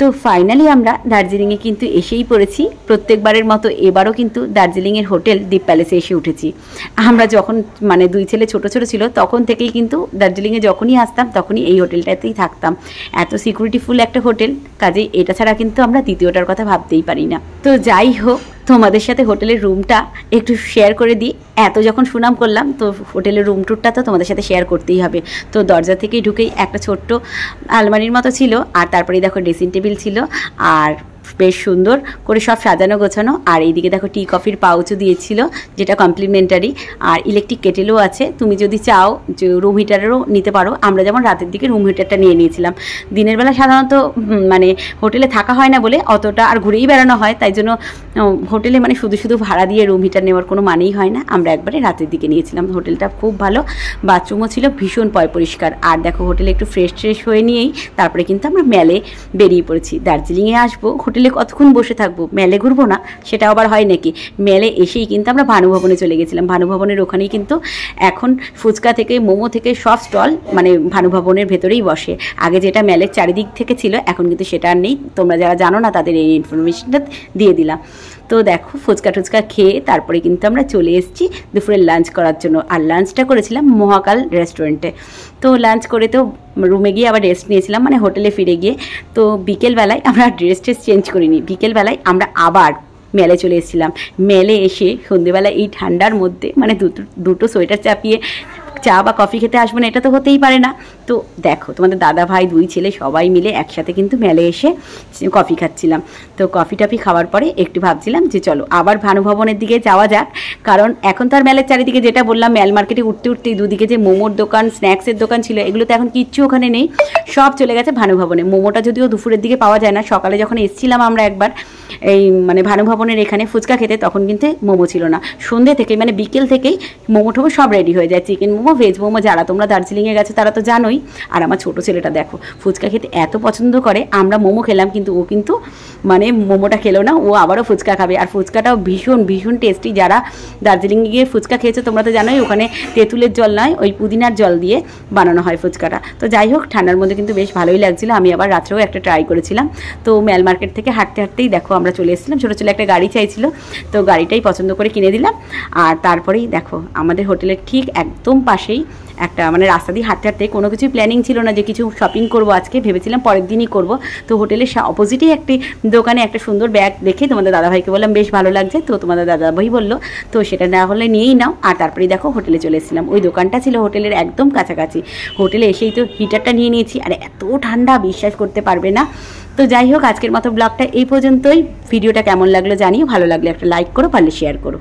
তো ফাইনালি আমরা দার্জিলিংয়ে কিন্তু এসেই পড়েছি। প্রত্যেকবারের মতো এবারও কিন্তু দার্জিলিংয়ের হোটেল দ্বীপ প্যালেসে এসে উঠেছি। আমরা যখন মানে দুই ছেলে ছোট ছোট ছিল তখন থেকেই কিন্তু দার্জিলিংয়ে যখনই আসতাম তখনই এই হোটেলটাতেই থাকতাম। এত সিকিউরিটিফুল একটা হোটেল, কাজেই এটা ছাড়া কিন্তু আমরা দ্বিতীয়টার কথা ভাবতেই পারি না। তো যাই হোক, তোমাদের সাথে হোটেলের রুমটা একটু শেয়ার করে দিই। এত যখন সুনাম করলাম তো হোটেলের রুম টুরটা তো তোমাদের সাথে শেয়ার করতেই হবে। তো দরজা থেকেই ঢুকেই একটা ছোট্ট আলমারির মতো ছিল, আর তারপরে দেখো ড্রেসিং টেবিল ছিল, আর বেশ সুন্দর করে সব সাজানো গোছানো। আর এইদিকে দেখো টি কফির পাউচও দিয়েছিল, যেটা কমপ্লিমেন্টারি। আর ইলেকট্রিক কেটেলও আছে, তুমি যদি চাও যে রুম হিটারেরও নিতে পারো। আমরা যেমন রাতের দিকে রুম হিটারটা নিয়ে নিয়েছিলাম। দিনের বেলা সাধারণত মানে হোটেলে থাকা হয় না বলে অতটা আর ঘুরেই বেড়ানো হয়, তাই জন্য হোটেলে মানে শুধু শুধু ভাড়া দিয়ে রুম হিটার নেওয়ার কোনো মানেই হয় না। আমরা একবারে রাতের দিকে নিয়েছিলাম। হোটেলটা খুব ভালো, বাথরুমও ছিল ভীষণ পরিষ্কার। আর দেখো হোটেলে একটু ফ্রেশ হয়ে নিয়েই তারপরে কিন্তু আমরা মেলে বেরিয়ে পড়েছি। দার্জিলিংয়ে আসবো, হোটেলে কতক্ষণ বসে থাকবো, মেলে ঘুরবো না সেটা আবার হয় নাকি। মেলে এসেই কিন্তু আমরা ভানুভবনে চলে গেছিলাম। ভানুভবনের ওখানেই কিন্তু এখন ফুচকা থেকে মোমো থেকে সব স্টল মানে ভানুভবনের ভেতরেই বসে। আগে যেটা মেলের চারিদিক থেকে ছিল এখন কিন্তু সেটা আর নেই। তোমরা যারা জানো না তাদের এই ইনফরমেশনটা দিয়ে দিলাম। তো দেখো ফুচকা টুচকা খেয়ে তারপরে কিন্তু আমরা চলে এসেছি দুপুরে লাঞ্চ করার জন্য। আর লাঞ্চটা করেছিলাম মহাকাল রেস্টুরেন্টে। তো লাঞ্চ করে তো রুমে গিয়ে আবার রেস্ট নিয়েছিলাম, মানে হোটেলে ফিরে গিয়ে। তো বিকেলবেলায় আমরা ড্রেস চেঞ্জ করিনি, বিকেলবেলায় আমরা আবার মেলে চলে এসেছিলাম। মেলে এসে সন্ধ্যেবেলা এই ঠান্ডার মধ্যে মানে দুটো সোয়েটার চাপিয়ে চা বা কফি খেতে আসবো না, এটা তো হতেই পারে না। তো দেখো তোমাদের দাদা ভাই দুই ছেলে সবাই মিলে একসাথে কিন্তু মেলে এসে কফি খাচ্ছিলাম। তো কফি টফি খাওয়ার পরে একটু ভাবছিলাম যে চলো আবার ভানুভবনের দিকে যাওয়া যাক, কারণ এখন তো আর মেলের চারিদিকে যেটা বললাম মেল মার্কেটে উঠতেই দুদিকে যে মোমোর দোকান স্ন্যাক্সের দোকান ছিল এগুলো তো এখন কিচ্ছু ওখানে নেই, সব চলে গেছে ভানুভবনে। মোমোটা যদিও দুপুরের দিকে পাওয়া যায় না, সকালে যখন এসেছিলাম আমরা একবার এই মানে ভানুভবনের এখানে ফুচকা খেতে তখন কিন্তু মোমো ছিল না। সন্ধ্যে থেকে মানে বিকেল থেকেই মোমো টোমো সব রেডি হয়ে যায়, চিকেন মোমো ভেজ মোমো। যারা তোমরা দার্জিলিংয়ে গেছো তারা তো জানোই। আর আমার ছোটো ছেলেটা দেখো ফুচকা খেতে এত পছন্দ করে, আমরা মোমো খেলাম কিন্তু ও কিন্তু মানে মোমোটা খেলো না, ও আবারও ফুচকা খাবে। আর ফুচকাটাও ভীষণ টেস্টি। যারা দার্জিলিংয়ে গিয়ে ফুচকা খেয়েছো তোমরা তো জানোই ওখানে তেঁতুলের জল নয় ওই পুদিনার জল দিয়ে বানানো হয় ফুচকাটা। তো যাই হোক ঠান্ডার মধ্যে কিন্তু বেশ ভালোই লাগছিলো। আমি আবার রাত্রেও একটা ট্রাই করেছিলাম। তো মেল মার্কেট থেকে হাঁটতেই দেখো আমরা চলে এসেছিলাম। ছোটো ছেলে একটা গাড়ি চাইছিল, তো গাড়িটাই পছন্দ করে কিনে দিলাম। আর তারপরেই দেখো আমাদের হোটেলের ঠিক একদম পাশেই একটা মানে রাস্তা দিয়ে হাঁটতে কোনো কিছুই প্ল্যানিং ছিল না যে কিছু শপিং করবো আজকে, ভেবেছিলাম পরের দিনই করবো। তো হোটেলের অপোজিটেই একটি দোকানে একটা সুন্দর ব্যাগ দেখে তোমাদের দাদাভাইকে বললাম বেশ ভালো লাগছে। তো তোমাদের দাদাভাই বললো তো সেটা না হলে নিয়েই নাও। আর তারপরেই দেখো হোটেলে চলে এসেছিলাম। ওই দোকানটা ছিল হোটেলের একদম কাছাকাছি। হোটেলে এসেই তো হিটারটা নিয়ে নিয়েছি, আর এত ঠান্ডা বিশ্বাস করতে পারবে না। তো যাই হোক আজকের মতো ব্লগটা এই পর্যন্তই। ভিডিওটা কেমন লাগলো জানিও, ভালো লাগলে একটা লাইক করো, পারলে শেয়ার করো।